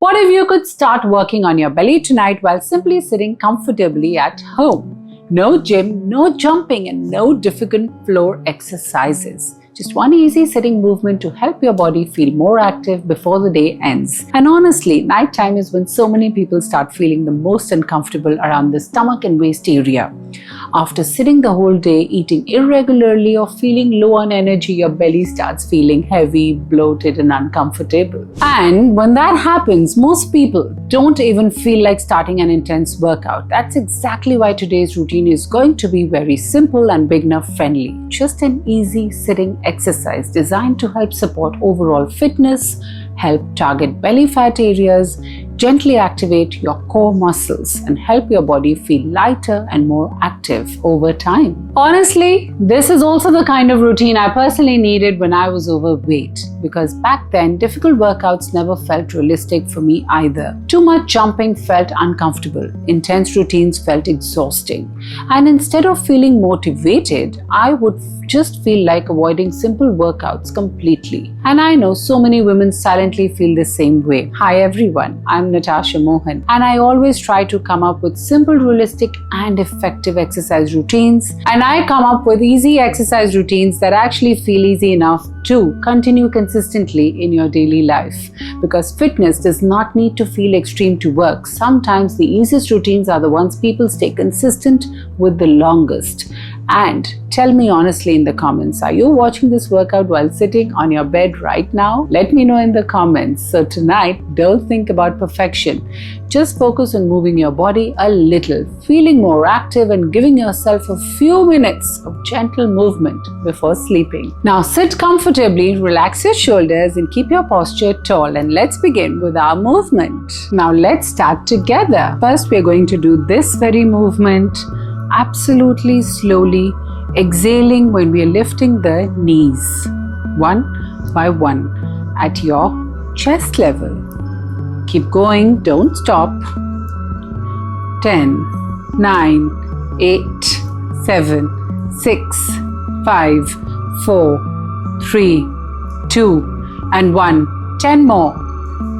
What if you could start working on your belly tonight while simply sitting comfortably at home? No gym, no jumping, and no difficult floor exercises. Just one easy sitting movement to help your body feel more active before the day ends. And honestly, nighttime is when so many people start feeling the most uncomfortable around the stomach and waist area. After sitting the whole day, eating irregularly, or feeling low on energy, your belly starts feeling heavy, bloated, and uncomfortable. And when that happens, most people don't even feel like starting an intense workout. That's exactly why today's routine is going to be very simple and beginner friendly. Just an easy sitting exercise designed to help support overall fitness, help target belly fat areas, gently activate your core muscles, and help your body feel lighter and more active over time. Honestly, this is also the kind of routine I personally needed when I was overweight, because back then difficult workouts never felt realistic for me either. Too much jumping felt uncomfortable, intense routines felt exhausting, and instead of feeling motivated, I would just feel like avoiding simple workouts completely. And I know so many women silently feel the same way. Hi everyone, I'm Natasha Mohan, and I always try to come up with simple, realistic and effective exercise routines. And I come up with easy exercise routines that actually feel easy enough to continue consistently in your daily life. Because fitness does not need to feel extreme to work. Sometimes the easiest routines are the ones people stay consistent with the longest. And tell me honestly in the comments, are you watching this workout while sitting on your bed right now? Let me know in the comments. So tonight, don't think about perfection. Just focus on moving your body a little, feeling more active and giving yourself a few minutes of gentle movement before sleeping. Now sit comfortably, relax your shoulders and keep your posture tall, and let's begin with our movement. Now let's start together. First, we're going to do this very movement absolutely slowly, exhaling when we are lifting the knees, one by one, at your chest level. Keep going, don't stop. 10, 9, 8, 7, 6, 5, 4, 3, 2, and 1. 10 more.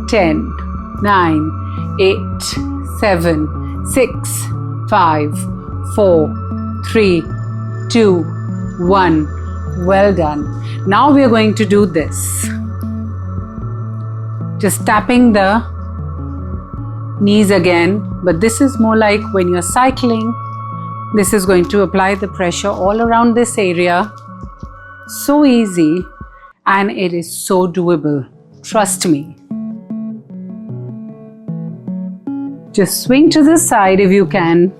10, 9, 8, 7, 6, 5, 4, 3, 2, 1. Well done. Now we are going to do this. Just tapping the knees again, but this is more like when you're cycling. This is going to apply the pressure all around this area. So easy, and it is so doable. Trust me. Just swing to the side if you can.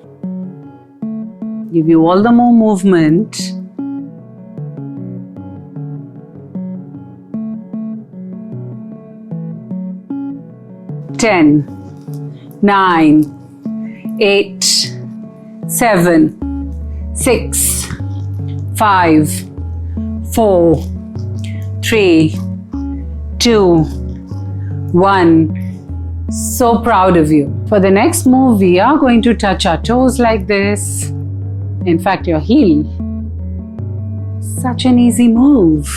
Give you all the more movement. Ten, 9, 8, 7, 6, 5, 4, 3, 2, 1. So proud of you. For the next move, we are going to touch our toes like this. In fact, your heel. Such an easy move.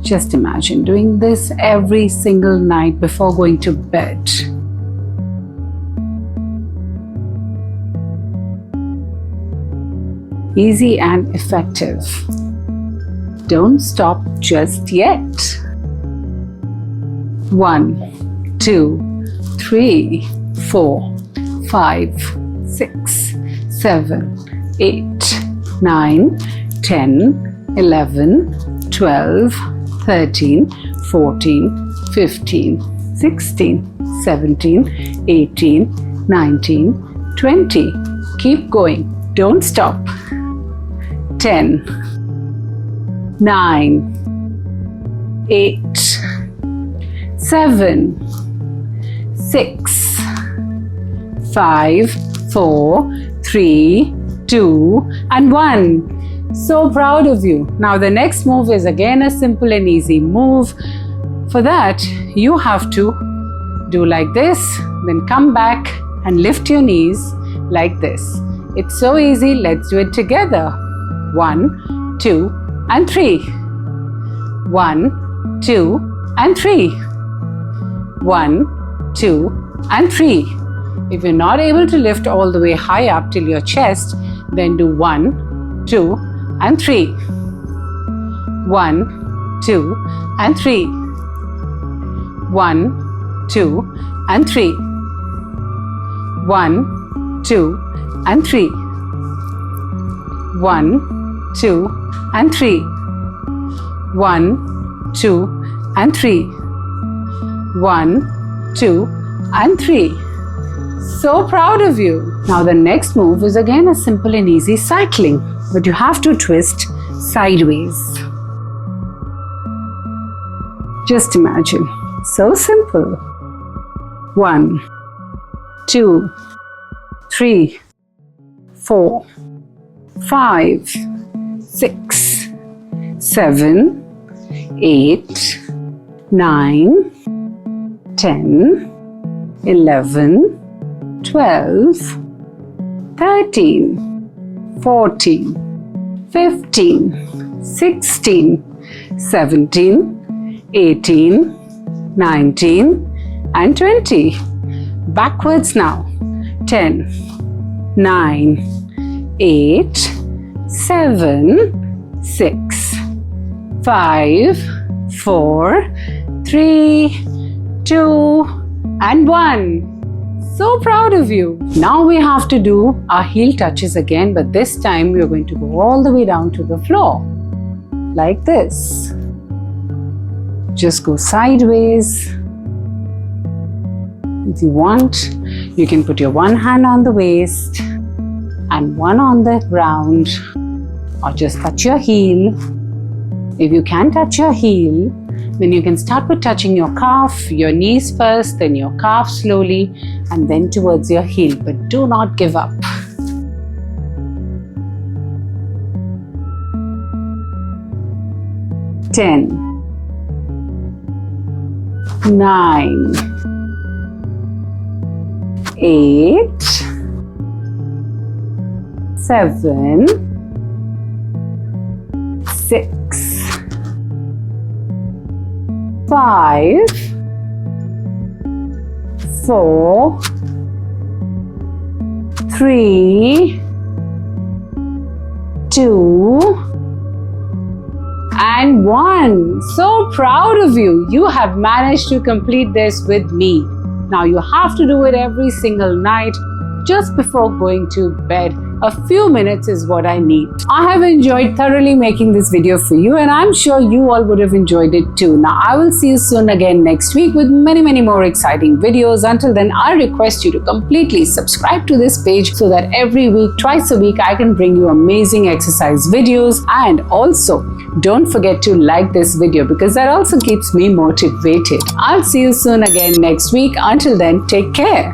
Just imagine doing this every single night before going to bed. Easy and effective. Don't stop just yet. 1, 2, 3, 4, 5, 6, 7, 8, 9, 10, 11, 12, 13, 14, 15, 16, 17, 18, 19, 20. Keep going. Don't stop. 10, 9, 8, 7, 6, 5, 4, 3, 2, and 1. So proud of you. Now the next move is again a simple and easy move. For that, you have to do like this, then come back and lift your knees like this. It's so easy. Let's do it together. 1, 2, and 3. 1, 2, and 3. 1, 2, and 3. If you're not able to lift all the way high up till your chest, then do 1, 2, and 3. 1, 2, and 3. 1, 2, and 3. 1, 2, and 3. 1, 2, and 3. 1, 2, and 3. 1, 2, and 3. So proud of you. Now the next move is again a simple and easy cycling, but you have to twist sideways. Just imagine. So simple. 1, 2, 3, 4, 5, 6, 7, 8, 9, 10, 11, 12, 13, 14, 15, 16, 17, 18, 19, and 20. Backwards now. 10, 9, 8, 7, 6, 5, 4, 3, 2, and 1. So proud of you. Now we have to do our heel touches again, but this time we are going to go all the way down to the floor. Like this. Just go sideways. If you want, you can put your one hand on the waist and one on the ground, or just touch your heel. If you can touch your heel, then you can start with touching your calf, your knees first, then your calf slowly, and then towards your heel. But do not give up. Ten, 9, 8, 7, 6, 5, 4, 3, 2, and 1. So proud of you. You have managed to complete this with me. Now you have to do it every single night just before going to bed. A few minutes is what I need. I have enjoyed thoroughly making this video for you, and I'm sure you all would have enjoyed it too. Now I will see you soon again next week with many more exciting videos. Until then, I request you to completely subscribe to this page so that every week, twice a week, I can bring you amazing exercise videos. And also, don't forget to like this video because that also keeps me motivated. I'll see you soon again next week. Until then, take care.